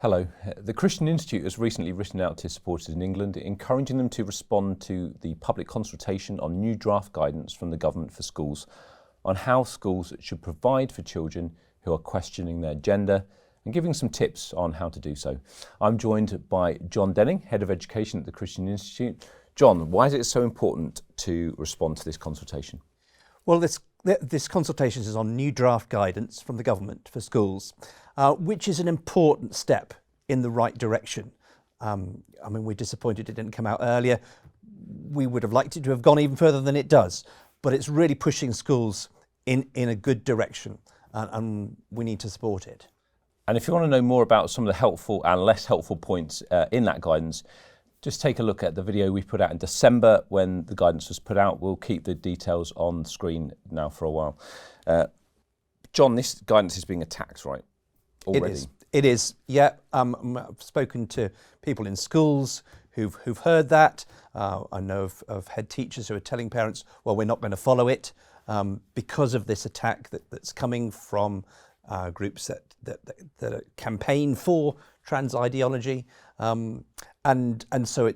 Hello. The Christian Institute has recently written out to supporters in England, encouraging them to respond to the public consultation on new draft guidance from the government for schools on how schools should provide for children who are questioning their gender and giving some tips on how to do so. I'm joined by John Denning, Head of Education at the Christian Institute. John, why is it so important to respond to this consultation? Well, this consultation is on new draft guidance from the government for schools, which is an important step in the right direction. We're disappointed it didn't come out earlier. We would have liked it to have gone even further than it does, but it's really pushing schools in a good direction, and we need to support it. And if you want to know more about some of the helpful and less helpful points in that guidance, just take a look at the video we put out in December when the guidance was put out. We'll keep the details on the screen now for a while. John, this guidance is being attacked, right? Already. It is. Yeah. I've spoken to people in schools who've heard that. I know of head teachers who are telling parents, well, we're not going to follow it because of this attack that's coming from groups that campaign for trans ideology. And so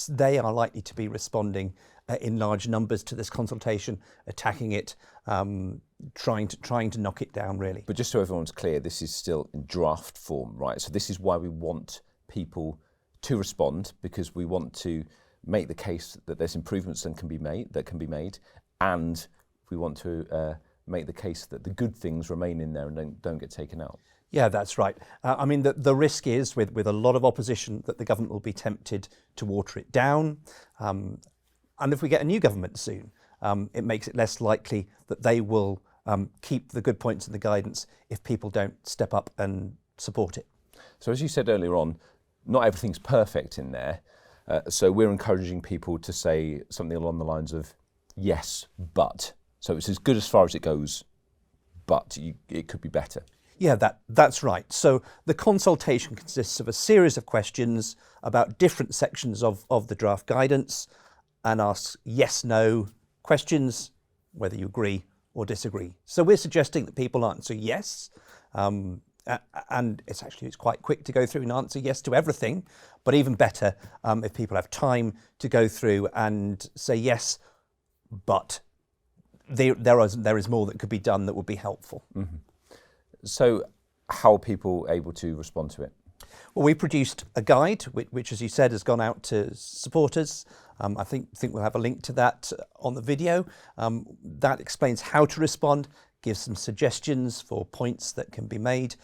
they are likely to be responding in large numbers to this consultation, attacking it, trying to knock it down, really. But just so everyone's clear, this is still in draft form, right? So this is why we want people to respond, because we want to make the case that there's improvements that can be made, and we want to make the case that the good things remain in there and don't get taken out. Yeah, that's right. The risk is with a lot of opposition that the government will be tempted to water it down. And if we get a new government soon, it makes it less likely that they will keep the good points in the guidance if people don't step up and support it. So as you said earlier on, not everything's perfect in there. So we're encouraging people to say something along the lines of, yes, but. So it's as good as far as it goes, but it could be better. Yeah, that's right. So the consultation consists of a series of questions about different sections of the draft guidance and asks yes/no questions, whether you agree or disagree. So we're suggesting that people answer yes, and it's quite quick to go through and answer yes to everything, but even better if people have time to go through and say yes, but there is more that could be done that would be helpful. Mm-hmm. So how are people able to respond to it? Well, we produced a guide, which, as you said, has gone out to supporters. I think we'll have a link to that on the video. That explains how to respond, gives some suggestions for points that can be made.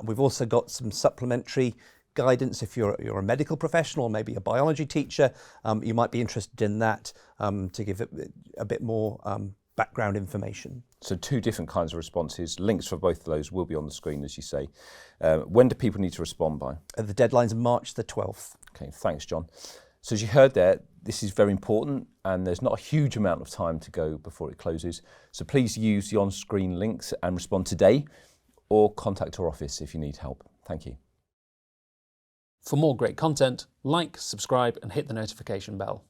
We've also got some supplementary guidance if you're a medical professional, maybe a biology teacher. You might be interested in that to give it a bit more background information. So two different kinds of responses. Links for both of those will be on the screen, as you say. When do people need to respond by? The deadline's March the 12th. Okay, thanks, John. So as you heard there, this is very important and there's not a huge amount of time to go before it closes. So please use the on-screen links and respond today, or contact our office if you need help. Thank you. For more great content, like, subscribe and hit the notification bell.